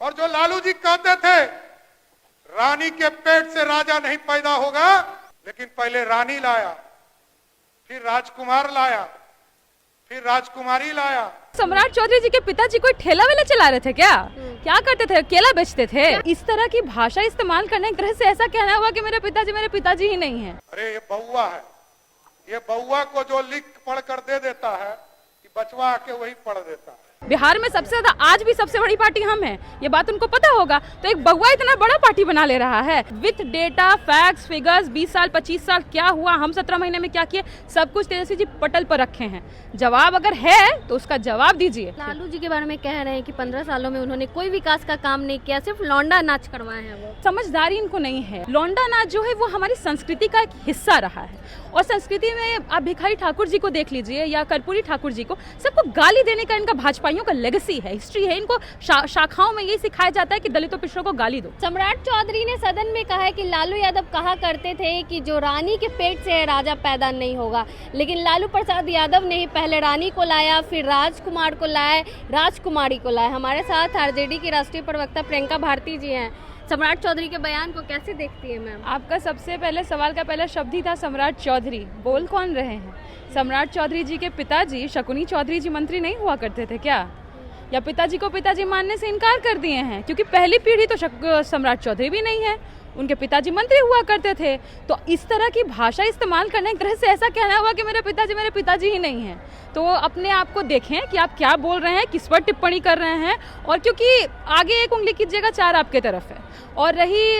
और जो लालू जी कहते थे रानी के पेट से राजा नहीं पैदा होगा, लेकिन पहले रानी लाया, फिर राजकुमार लाया, फिर राजकुमारी लाया। सम्राट चौधरी जी के पिताजी कोई ठेला वेला चला रहे थे क्या? क्या करते थे? केला बेचते थे? इस तरह की भाषा इस्तेमाल करने की तरह से ऐसा कहना हुआ कि मेरे पिताजी ही नहीं है। अरे ये बउआ है, ये बउआ को जो लिख पढ़ कर दे देता है कि बचवा आके वही पढ़ देता है। बिहार में सबसे ज्यादा आज भी सबसे बड़ी पार्टी हम हैं, ये बात उनको पता होगा। तो एक बउआ इतना बड़ा पार्टी बना ले रहा है विथ डेटा फैक्ट्स फिगर्स, 20 साल 25 साल क्या हुआ, हम 17 महीने में क्या किए, सब कुछ तेजस्वी जी पटल पर रखे हैं। जवाब अगर है तो उसका जवाब दीजिए। लालू जी के बारे में कह रहे हैं कि 15 सालों में उन्होंने कोई विकास का काम नहीं किया, सिर्फ लौंडा नाच करवाए हैं। वो समझदारी इनको नहीं है। लौंडा नाच जो है वो हमारी संस्कृति का एक हिस्सा रहा है, और संस्कृति में आप भिखारी ठाकुर जी को देख लीजिए या कर्पूरी ठाकुर जी को, सबको गाली देने का इनका भाजपाइयों का लेगेसी है, हिस्ट्री है। इनको शाखाओं में यही सिखाया जाता है कि दलितों पिछड़ों को गाली दो। सम्राट चौधरी ने सदन में कहा है कि लालू यादव कहा करते थे कि जो रानी के पेट से है राजा पैदा नहीं होगा, लेकिन लालू प्रसाद यादव ने ही पहले रानी को लाया, फिर राजकुमार को लाया, राजकुमारी को लाया। हमारे साथ आरजेडी की राष्ट्रीय प्रवक्ता प्रियंका भारती जी हैं। सम्राट चौधरी के बयान को कैसे देखती है मैम? आपका सबसे पहले सवाल का पहला शब्द ही था सम्राट चौधरी। बोल कौन रहे हैं? सम्राट चौधरी जी के पिताजी शकुनी चौधरी जी मंत्री नहीं हुआ करते थे क्या? या पिताजी को पिताजी मानने से इनकार कर दिए हैं? क्योंकि पहली पीढ़ी तो सम्राट चौधरी भी नहीं है, उनके पिताजी मंत्री हुआ करते थे। तो इस तरह की भाषा इस्तेमाल करने की तरह से ऐसा कहना हुआ कि मेरे पिताजी ही नहीं है। तो अपने आप को देखें कि आप क्या बोल रहे हैं, किस पर टिप्पणी कर रहे हैं। और क्योंकि आगे एक उंगली कीजिएगा, चार आपके तरफ है। और रही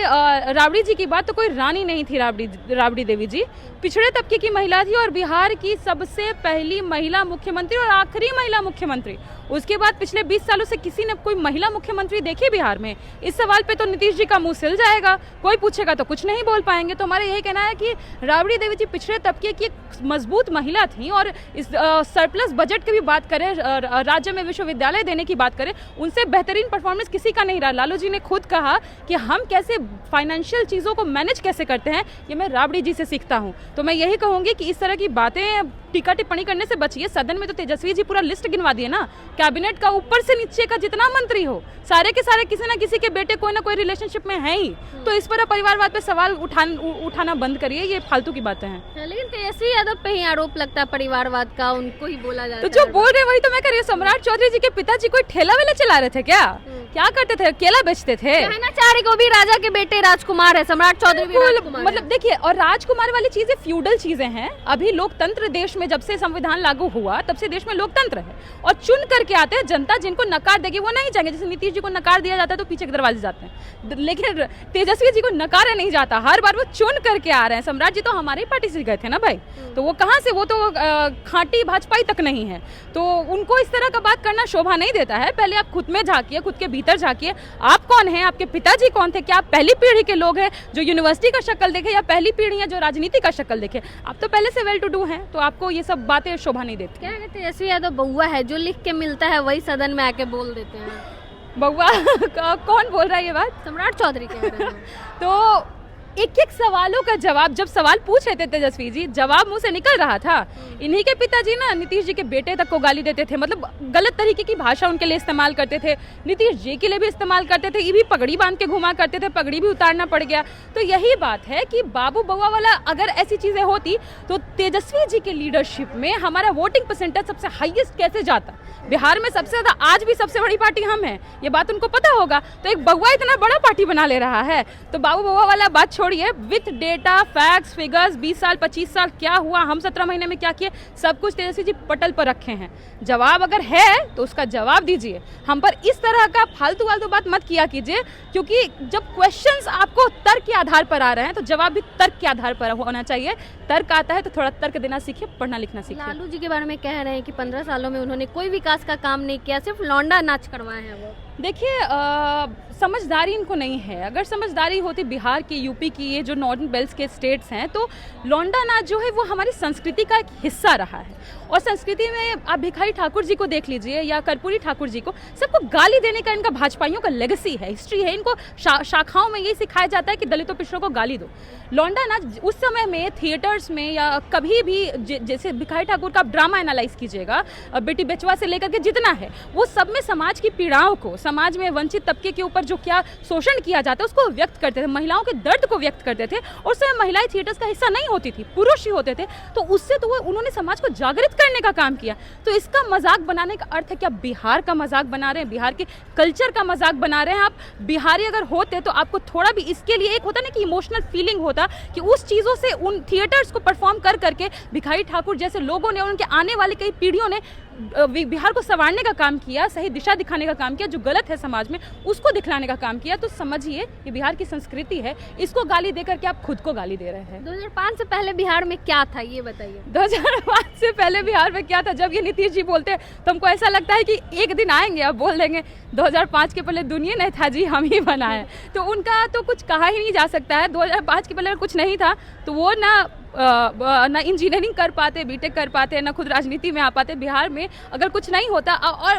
राबड़ी जी की बात, तो कोई रानी नहीं थी राबड़ी देवी जी, पिछड़े तबके की महिला थी और बिहार की सबसे पहली महिला मुख्यमंत्री और आखिरी महिला मुख्यमंत्री। उसके बाद पिछले 20 सालों से किसी ने कोई महिला मुख्यमंत्री देखी बिहार में? इस सवाल पे तो नीतीश जी का मुंह सिल जाएगा, कोई पूछेगा तो कुछ नहीं बोल पाएंगे। तो हमारा यही कहना है कि राबड़ी देवी जी पिछड़े तबके की मजबूत महिला थी, और इस सरप्लस बजट की भी बात करें, राज्य में विश्वविद्यालय देने की बात करें, उनसे बेहतरीन परफॉर्मेंस किसी का नहीं रहा। लालू जी ने खुद कहा कि हम कैसे फाइनेंशियल चीज़ों को मैनेज कैसे करते हैं, ये मैं राबड़ी जी से सीखता हूँ। तो मैं यही कहूँगी कि इस तरह की बातें टीका टिप्पणी करने से बचिए। सदन में तो तेजस्वी जी पूरा लिस्ट गिनवा दिए ना, कैबिनेट का ऊपर से नीचे का जितना मंत्री हो सारे के सारे किसी ना किसी के बेटे कोई ना कोई रिलेशनशिप में है ही। तो इस पर परिवारवाद पे सवाल उठाना बंद करिए, ये फालतू की बातें हैं। लेकिन तेजस्वी यादव पे ही आरोप लगता है परिवारवाद का, उनको ही बोला जाता है। तो जो बोल रहे वही तो मैं कह रही हूँ। सम्राट चौधरी जी के पिताजी कोई ठेला वेला चला रहे थे क्या? क्या करते थे? केला बेचते थे? चारी को भी राजा के बेटे राजकुमार है, सम्राट चौधरी भी राजकुमार है। मतलब देखिए, और राजकुमार वाली चीजें फ्यूडल चीजें हैं। अभी लोकतंत्र देश में जब से संविधान लागू हुआ तब से देश में लोकतंत्र है, और चुन करके आते हैं। जनता जिनको नकार देगी वो नहीं जाएंगे। जैसे नीतीश जी को नकार दिया जाता है तो पीछे के दरवाजे जाते हैं, लेकिन तेजस्वी जी को नकारा नहीं जाता, हर बार वो चुन करके आ रहे हैं। सम्राट जी तो हमारी पार्टी से गए थे ना भाई, तो वो कहाँ से, वो तो खांटी भाजपाई तक नहीं है। तो उनको इस तरह का बात करना शोभा नहीं देता है। पहले आप खुद में झांकिए, खुद के भीतर झांकिए, आप कौन हैं, आपके पिताजी कौन थे, क्या आप पहली पीढ़ी के लोग हैं जो यूनिवर्सिटी का शक्ल देखे, या पहली पीढ़ी है जो राजनीति का शक्ल देखे? आप तो पहले से वेल टू डू हैं, तो आपको ये सब बातें शोभा नहीं देती। क्या कहते हैं, तेजस्वी यादव बउआ है, जो लिख के मिलता है वही सदन में आके बोल देते हैं। बउआ कौन बोल रहा है ये बात? सम्राट चौधरी कह रहे हैं। तो एक एक सवालों का जवाब, जब सवाल पूछ रहे थे तेजस्वी जी, जवाब मुंह से निकल रहा था। इन्हीं के पिताजी ना नीतीश जी के बेटे तक को गाली देते थे, मतलब गलत तरीके की भाषा उनके लिए इस्तेमाल करते थे, नीतीश जी के लिए भी इस्तेमाल करते थे। ये भी पगड़ी बांध के घुमा करते थे, पगड़ी भी उतारना पड़ गया। तो यही बात है कि बाबू बउआ वाला अगर ऐसी चीजें होती तो तेजस्वी जी के लीडरशिप में हमारा वोटिंग परसेंटेज सबसे हाईएस्ट कैसे जाता? बिहार में सबसे ज्यादा आज भी सबसे बड़ी पार्टी हम हैं, ये बात उनको पता होगा। तो एक बउआ इतना बड़ा पार्टी बना ले रहा है, तो बाबू बउआ वाला बात छोड़िए, विथ डेटा फैक्ट्स फिगर्स, 20 साल 25 साल क्या हुआ, हम 17 महीने में क्या किए, सब कुछ तेजस्वी जी पटल पर रखे हैं। जवाब अगर है तो उसका जवाब दीजिए। हम पर इस तरह का फालतू बात मत किया कीजिए, क्योंकि जब क्वेश्चंस आपको तर्क के आधार पर आ रहे हैं तो जवाब भी तर्क के आधार पर होना चाहिए। तर्क आता है तो थोड़ा तर्क देना सीखिए, पढ़ना लिखना सीखिए। लालू जी के बारे में कह रहे हैं कि 15 सालों में उन्होंने कोई विकास का काम नहीं किया, सिर्फ लौंडा नाच करवाए हैं। वो देखिए, समझदारी इनको नहीं है। अगर समझदारी होती बिहार की, यूपी की, ये जो नॉर्दर्न बेल्ट के स्टेट्स हैं, तो लौंडा नाच जो है वो हमारी संस्कृति का एक हिस्सा रहा है। और संस्कृति में आप भिखारी ठाकुर जी को देख लीजिए या कर्पूरी ठाकुर जी को, सबको गाली देने का इनका भाजपाइयों का लेगेसी है, हिस्ट्री है। इनको शाखाओं में यही सिखाया जाता है कि दलितों पिछड़ों को गाली दो। लौंडा नाच उस समय में थिएटर्स में या कभी भी, जैसे भिखारी ठाकुर का आप ड्रामा एनालाइज कीजिएगा, बेटी बेचवा से लेकर के जितना है, वो सब में समाज की पीड़ाओं को, समाज में वंचित तबके के ऊपर जो क्या शोषण किया जाता है उसको व्यक्त करते थे, महिलाओं के दर्द को व्यक्त करते थे। और उस समय महिलाएं थिएटर्स का हिस्सा नहीं होती थी, पुरुष ही होते थे। तो उससे तो उन्होंने समाज को जागृत करने का काम किया। तो इसका मजाक बनाने का अर्थ है कि आप बिहार का मजाक बना रहे हैं, बिहार के कल्चर का मजाक बना रहे हैं। आप बिहारी अगर होते तो आपको थोड़ा भी इसके लिए एक होता ना कि इमोशनल फीलिंग होता कि उस चीज़ों से उन थिएटर्स को परफॉर्म कर करके भिखारी ठाकुर जैसे लोगों ने और उनके आने वाले कई पीढ़ियों ने बिहार को संवारने का काम किया, सही दिशा दिखाने का काम किया, जो गलत है समाज में उसको दिखलाने का काम किया। तो समझिए ये बिहार की संस्कृति है, इसको गाली देकर के आप खुद को गाली दे रहे हैं। 2005 से पहले बिहार में क्या था ये बताइए। 2005 से पहले बिहार में क्या था? जब ये नीतीश जी बोलते हैं तो हमको ऐसा लगता है कि एक दिन आएंगे अब बोल देंगे 2005 के पहले दुनिया नहीं था जी, हम ही बनाए। तो उनका तो कुछ कहा ही नहीं जा सकता है। 2005 के पहले कुछ नहीं था तो वो ना इंजीनियरिंग कर पाते, बीटेक कर पाते, ना खुद राजनीति में आ पाते। बिहार में अगर कुछ नहीं होता। और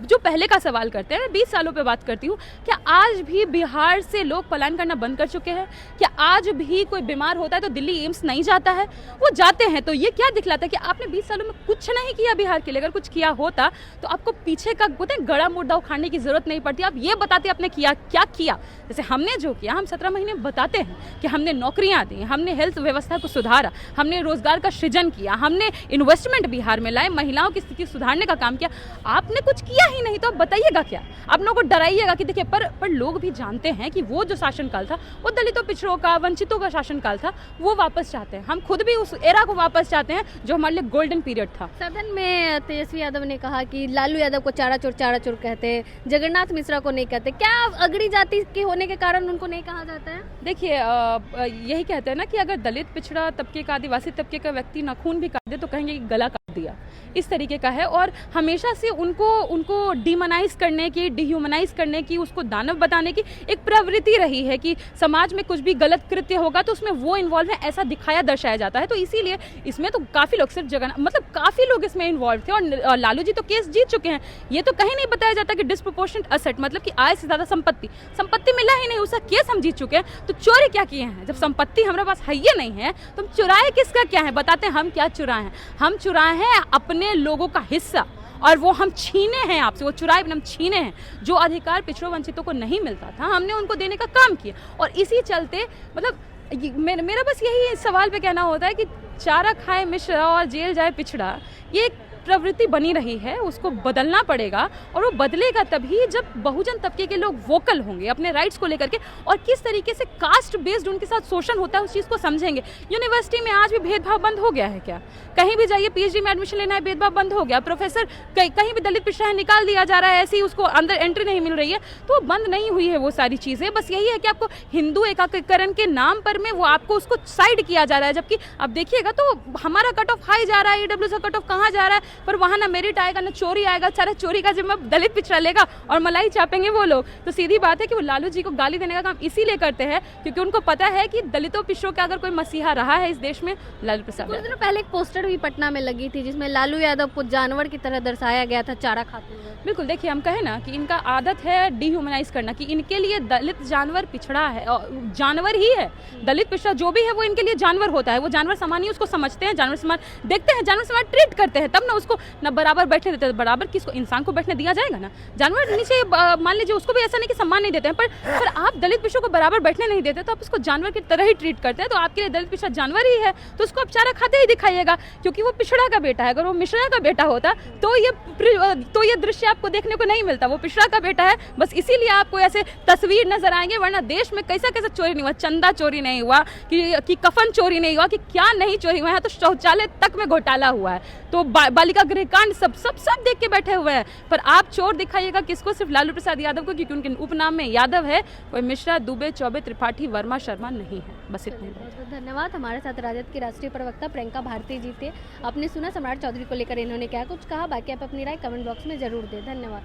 जो पहले का सवाल करते हैं, 20 सालों पे बात करती हूँ, क्या आज भी बिहार से लोग पलायन करना बंद कर चुके हैं? क्या आज भी कोई बीमार होता है तो दिल्ली एम्स नहीं जाता है? वो जाते हैं। तो ये क्या दिखलाता है कि आपने 20 सालों में कुछ नहीं किया बिहार के लिए। अगर कुछ किया होता तो आपको पीछे का बोलते हैं गड़ा मुर्दा उखाड़ने की जरूरत नहीं पड़ती। आप ये बताते आपने किया क्या किया। जैसे हमने जो किया, हम 17 महीने बताते हैं कि हमने नौकरियां दी, हमने हेल्थ व्यवस्था को सुधारा, हमने रोजगार का सृजन किया, हमने इन्वेस्टमेंट बिहार में लाए, महिलाओं की स्थिति सुधारने का काम किया। आपने कुछ किया ही नहीं तो आप बताइएगा क्या? आप लोगों को डराइएगा कि देखिए पर लोग भी जानते हैं कि वो जो शासनकाल था वो दलितों, पिछड़ों का, वंचितों का शासनकाल था। वो वापस चाहते हैं। हम खुद भी उस एरा को वापस चाहते हैं जो हमारे लिए गोल्डन पीरियड था। सदन में तेजस्वी यादव ने कहा कि लालू यादव को चारा चोर कहते हैं, जगन्नाथ मिश्रा को नहीं कहते। क्या अगड़ी जाति के होने के कारण उनको नहीं कहा जाता है? देखिए यही कहते हैं ना कि अगर दलित, पिछड़ा तबके का, आदिवासी तबके का व्यक्ति नाखून भी काट दे तो कहेंगे कि गला काट दिया। इस तरीके का है। और हमेशा से उनको डिमोनाइज करने की, डिह्यूमनाइज करने की, उसको दानव बताने की एक प्रवृत्ति रही है कि समाज में कुछ भी गलत कृत्य होगा तो उसमें वो इन्वॉल्व है, ऐसा दिखाया दर्शाया जाता है। तो इसीलिए इसमें तो काफ़ी लोग, सिर्फ काफ़ी लोग इसमें इन्वॉल्व थे। और लालू जी तो केस जीत चुके हैं। ये तो कहीं नहीं बताया जाता कि डिस्प्रोपोर्शनेट असेट मतलब कि आय से ज़्यादा संपत्ति मिला ही नहीं, उसका केस हम जीत चुके हैं। तो चोरी क्या किए हैं? जब संपत्ति हमारे पास है ये नहीं है तो हम चुराए किसका क्या है? बताते हैं हम क्या चुराए हैं। हम चुराए हैं अपने लोगों का हिस्सा, और वो हम छीने हैं आपसे। वो चुराए हम छीने हैं। जो अधिकार पिछड़ों वंचितों को नहीं मिलता था हमने उनको देने का काम किया। और इसी चलते मतलब मेरा बस यही सवाल पे कहना होता है कि चारा खाए मिश्रा और जेल जाए पिछड़ा, ये प्रवृत्ति बनी रही है, उसको बदलना पड़ेगा। और वो बदलेगा तभी जब बहुजन तबके के लोग वोकल होंगे अपने राइट्स को लेकर के, और किस तरीके से कास्ट बेस्ड उनके साथ शोषण होता है उस चीज़ को समझेंगे। यूनिवर्सिटी में आज भी भेदभाव बंद हो गया है क्या? कहीं भी जाइए, पीएचडी में एडमिशन लेना है, भेदभाव बंद हो गया। प्रोफेसर कहीं भी दलित पिछड़ा है निकाल दिया जा रहा है, ऐसे ही उसको अंदर एंट्री नहीं मिल रही है। तो बंद नहीं हुई है वो सारी चीज़ें। बस यही है कि आपको हिंदू एकीकरण के नाम पर में वो आपको उसको साइड किया जा रहा है। जबकि अब देखिएगा तो हमारा कट ऑफ हाई जा रहा है, ईडब्ल्यूएस का कट ऑफ कहाँ जा रहा है, पर वहाँ ना मेरिट आएगा ना चोरी आएगा। सारा चोरी का जिम्मा दलित पिछड़ा लेगा और मलाई चापेंगे वो लोग। तो सीधी बात है कि वो लालू जी को गाली देने का काम इसीलिए करते हैं क्योंकि उनको पता है कि दलितों, पिछड़ों का अगर कोई मसीहा रहा है इस देश में, लालू प्रसाद। कुछ दिनों पहले एक पोस्टर भी पटना में लगी थी जिसमें लालू यादव को जानवर की तरह दर्शाया गया था चारा खाते हुए। बिल्कुल, देखिए हम कहें ना कि इनका आदत है डिह्यूमनाइज करना, कि इनके लिए दलित जानवर पिछड़ा है, जानवर ही है। दलित पिछड़ा जो भी है वो इनके लिए जानवर होता है। वो जानवर समान ही उसको समझते हैं, जानवर समान देखते हैं, जानवर समान ट्रीट करते हैं, तब ना उसको ना बराबर बैठने देते हैं। बराबर किसको? इंसान को बैठने दिया जाएगा ना? जानवर नीचे मान लीजिए उसको भी ऐसा नहीं कि सम्मान नहीं देते हैं, पर आप दलित पिछड़ों को बराबर बैठने नहीं देते तो आप उसको जानवर की तरह ही ट्रीट करते हैं। तो आपके लिए दलित पिछड़ा जानवर ही है, तो उसको आप चारा खाते ही दिखाइएगा क्योंकि वो पिछड़ा का बेटा है। अगर वो मिश्रा का बेटा होता तो ये दृश्य आपको देखने को नहीं मिलता। वो पिछड़ा का बेटा है, बस इसीलिए आपको ऐसे तस्वीर नजर आएंगे। वरना देश में कैसा चोरी नहीं हुआ, चंदा चोरी नहीं हुआ, कि कफन चोरी नहीं हुआ, कि क्या नहीं चोरी हुआ है। तो शौचालय तक में घोटाला हुआ है, तो बालिका गृह कांड सब देख के बैठे हुए हैं। पर आप चोर दिखाइएगा किसको? सिर्फ लालू प्रसाद यादव को, क्योंकि उनके उपनाम में यादव है। कोई मिश्रा, दुबे, चौबे, त्रिपाठी, वर्मा, शर्मा नहीं है। बस इतना ही। बहुत बहुत धन्यवाद। हमारे साथ राजद की राष्ट्रीय प्रवक्ता प्रियंका भारती जी थे। आपने सुना सम्राट चौधरी को लेकर इन्होंने क्या कुछ कहा। बाकी आप अपनी राय कमेंट बॉक्स में जरूर दें। धन्यवाद।